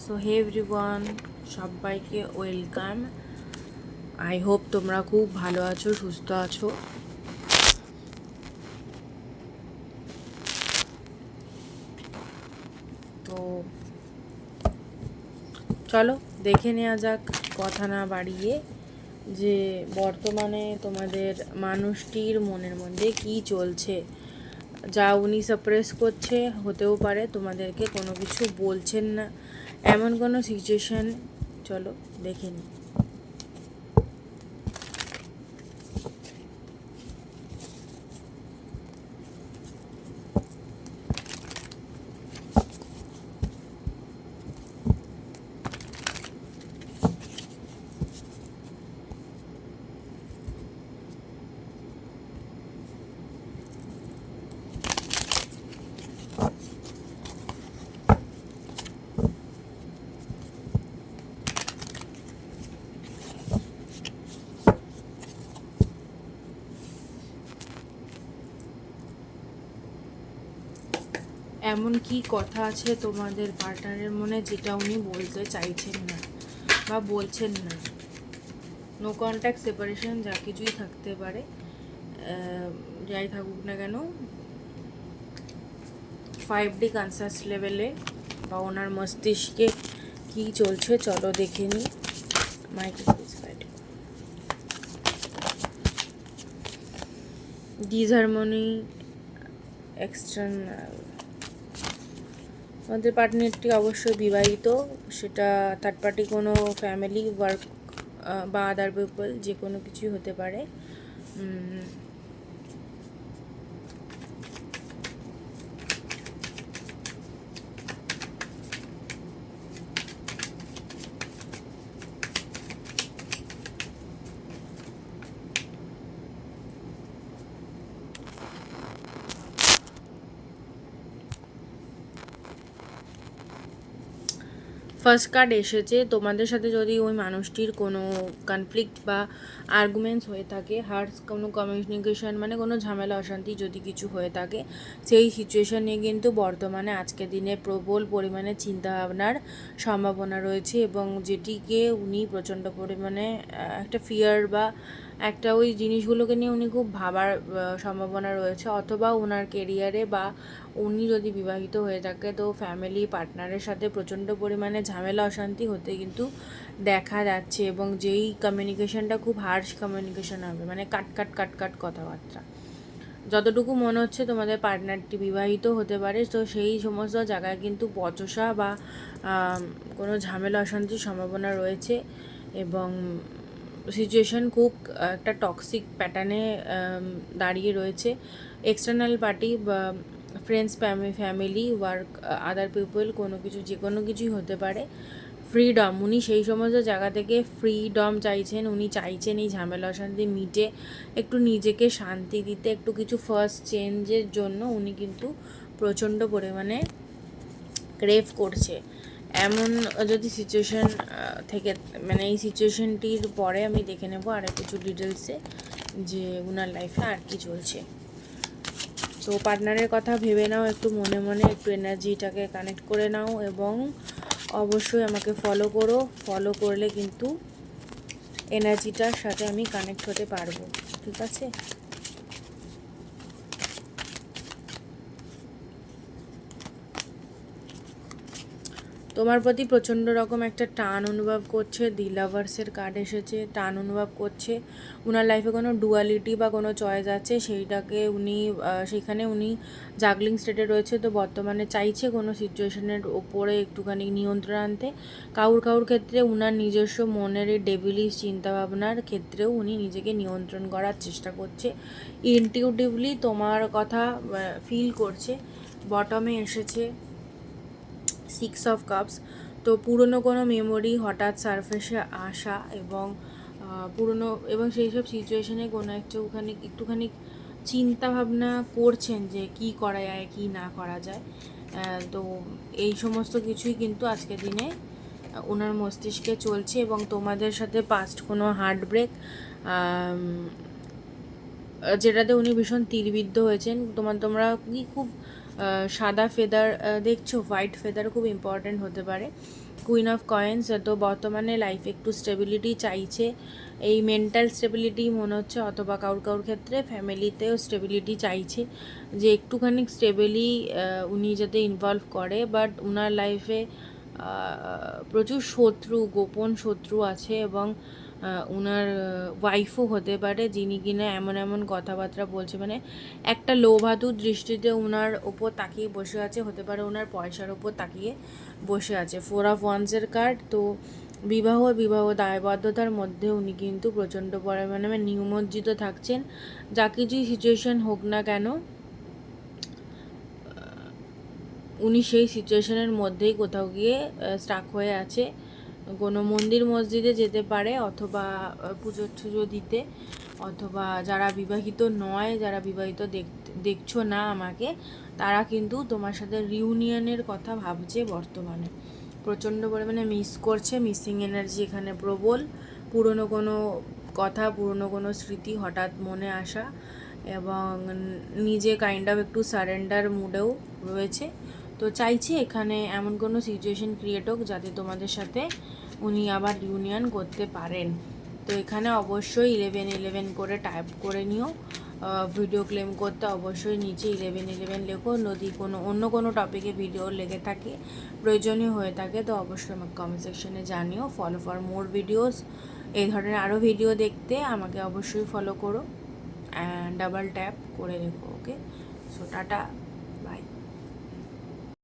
So hey everyone, সবাইকে welcome. I hope তোমরা খুব ভালো আছো, সুস্থ আছো। তো চলো দেখে নেওয়া যাক, কথা না বাড়িয়ে, যে বর্তমানে তোমাদের মানুষটির মনের মধ্যে কি চলছে। যা উনি সাপ্রেস করছে, হতেও পারে তোমাদেরকে কোনো কিছু বলছেন না, এমন কোনো সিচুয়েশান। চলো দেখে নিই। এমন কি কথা আছে তোমাদের পার্টনারের মনে যেটা উনি বলতে চাইছেন না বা বলছেন না? নো কন্ট্যাক্ট, সেপারেশন, যা কিছুই থাকতে পারে, যাই থাকুক না কেন, 5D কনসাস লেভেলে বা ওনার মস্তিষ্কে কি চলছে চলো দেখে নিই। ডিসহারমনি, এক্সটার্নাল। আমাদের পার্টনারটি অবশ্যই বিবাহিত, সেটা থার্ড পার্টি কোনো ফ্যামিলি, ওয়ার্ক বা আদার পিপল, যে কোনো কিছুই হতে পারে। ফার্স্ট কার্ড এসেছে, তোমাদের সাথে যদি ওই মানুষটির কোনো কনফ্লিক্ট বা আর্গুমেন্টস হয়ে থাকে, হার্স কোনো কমিউনিকেশন মানে কোনো ঝামেলা অশান্তি যদি কিছু হয়ে থাকে, সেই সিচুয়েশান নিয়ে কিন্তু বর্তমানে আজকের দিনে প্রবল পরিমাণে চিন্তাভাবনার সম্ভাবনা রয়েছে, এবং যেটিকে উনি প্রচণ্ড পরিমাণে একটা ফিয়ার বা একটা ওই জিনিসগুলোকে নিয়ে উনি খুব ভাবার সম্ভাবনা রয়েছে। অথবা ওনার কেরিয়ারে বা উনি যদি বিবাহিত হয়ে থাকে তো ফ্যামিলি পার্টনারের সাথে প্রচণ্ড পরিমাণে ঝামেলা অশান্তি হতে কিন্তু দেখা যাচ্ছে, এবং যেই কমিউনিকেশনটা খুব হার্শ কমিউনিকেশন হবে, মানে কাট কাট কাট কাট কথাবার্তা। যতটুকু মনে হচ্ছে তোমাদের পার্টনারটি বিবাহিত হতে পারে, তো সেই সমস্ত জায়গায় কিন্তু বচসা বা কোনো ঝামেলা অশান্তির সম্ভাবনা রয়েছে, এবং সিচুয়েশান খুব একটা টক্সিক প্যাটার্নে দাঁড়িয়ে রয়েছে। এক্সটার্নাল পার্টি বা friends, family, work, other people, কোনো কিছু, যে কোনো কিছুই হতে পারে। ফ্রিডম, উনি সেই সমস্ত জায়গা থেকে ফ্রিডম চাইছেন। উনি চাইছেন এই ঝামেলা অশান্তি মিটে একটু নিজেকে শান্তি দিতে, একটু কিছু ফার্স্ট চেঞ্জের জন্য উনি কিন্তু প্রচণ্ড পরিমাণে ক্রেভ করছে। এমন যদি সিচুয়েশান থেকে, মানে এই সিচুয়েশানটির পরে আমি দেখে নেব আর কিছু ডিটেলসে যে ওনার লাইফে আর কি চলছে। তো পার্টনারের কথা ভেবে নাও, একটু মনে মনে একটু এনার্জিটাকে কানেক্ট করে নাও, এবং অবশ্যই আমাকে ফলো করো। ফলো করলে কিন্তু এনার্জিটার সাথে আমি কানেক্ট হতে পারবো, ঠিক আছে? তোমার প্রতি প্রচণ্ড রকম একটা টান অনুভব করছে। দি লাভার্সের কার্ড এসেছে, টান অনুভব করছে। ওনার লাইফে কোনো ডুয়ালিটি বা কোনো চয়েস আছে, সেইটাকে উনি সেখানে উনি জাগলিং স্টেটে রয়েছে। তো বর্তমানে চাইছে কোনো সিচুয়েশনের ওপরে একটুখানি নিয়ন্ত্রণ আনতে। কাউর ক্ষেত্রে উনার নিজস্ব মনের এই ডেভিলিশ চিন্তাভাবনার ক্ষেত্রেও উনি নিজেকে নিয়ন্ত্রণ করার চেষ্টা করছে। ইনটিউটিভলি তোমার কথা ফিল করছে। বটমে এসেছে 6 অফ কাপস। তো পুরনো কোনো মেমোরি হঠাৎ সারফেসে আসা, এবং পুরনো, এবং সেই সব সিচুয়েশানে কোনো একটুখানি চিন্তা ভাবনা করছেন যে কি করা যায় কি না করা যায়। তো এই সমস্ত কিছুই কিন্তু আজকের দিনে ওনার মস্তিষ্কে চলছে, এবং তোমাদের সাথে পাস্ট কোনো হার্ট ব্রেক, যেটাতে উনি ভীষণ তীরবিদ্ধ হয়েছেন। তোমরা কি খুব সাদা ফেদার দেখছো, হোয়াইট ফেদার খুব ইম্পর্ট্যান্ট হতে পারে। কুইন অফ কয়েন্স, তো বর্তমানে লাইফে একটু স্টেবিলিটি চাইছে, এই মেন্টাল স্টেবিলিটি মনে হচ্ছে, অথবা কারোর কারোর ক্ষেত্রে ফ্যামিলিতেও স্টেবিলিটি চাইছে, যে একটুখানি স্টেবেলি উনি যাতে ইনভলভ করে। বাট উনার লাইফে প্রচুর শত্রু, গোপন শত্রু আছে, এবং উনার ওয়াইফও হতে পারে যিনি কিনা এমন এমন কথাবার্তা বলছে, মানে একটা লোভাতুর দৃষ্টিতে উনার ওপর তাকিয়ে বসে আছে, হতে পারে ওনার পয়সার ওপর তাকিয়ে বসে আছে। 4 অফ ওয়ান্সের কার্ড। তো বিবাহ দায়বদ্ধতার মধ্যে উনি কিন্তু প্রচণ্ড পরিমাণে নিমজ্জিত থাকছেন। যা কিছুই সিচুয়েশন হোক না কেন, উনি সেই সিচুয়েশনের মধ্যেই কোথাও গিয়ে স্টাক হয়ে আছে। কোনো মন্দির মসজিদে যেতে পারে, অথবা পুজো টুজো দিতে, অথবা যারা বিবাহিত নয়, যারা বিবাহিত দেখছো না আমাকে, তারা কিন্তু তোমার সাথে রিউনিয়নের কথা ভাবছে বর্তমানে। প্রচণ্ড পরিমাণে মিস করছে, মিসিং এনার্জি এখানে প্রবল। পুরনো কোনো কথা, পুরনো কোনো স্মৃতি হঠাৎ মনে আসা, এবং নিজে কাইন্ড অফ একটু সারেন্ডার মুডেও রয়েছে। তো চাইছি এখানে এমন কোনো সিচুয়েশন ক্রিয়েট হোক যাতে তোমাদের সাথে উনি আবার ইউনিয়ন করতে পারেন। তো এখানে অবশ্যই 1111 করে টাইপ করে নিও। ভিডিও ক্লেম করতে অবশ্যই নিচে 1111 লেখো। যদি কোনো অন্য কোনো টপিকে ভিডিও লেগে থাকে, প্রয়োজনীয় হয়ে থাকে, তো অবশ্যই আমাকে কমেন্ট সেকশনে জানিও। ফলো ফর মোর ভিডিওস, এই ধরনের আরও ভিডিও দেখতে আমাকে অবশ্যই ফলো করো, অ্যান্ড ডাবল ট্যাপ করে রেখো। ওকে, সো টাটা।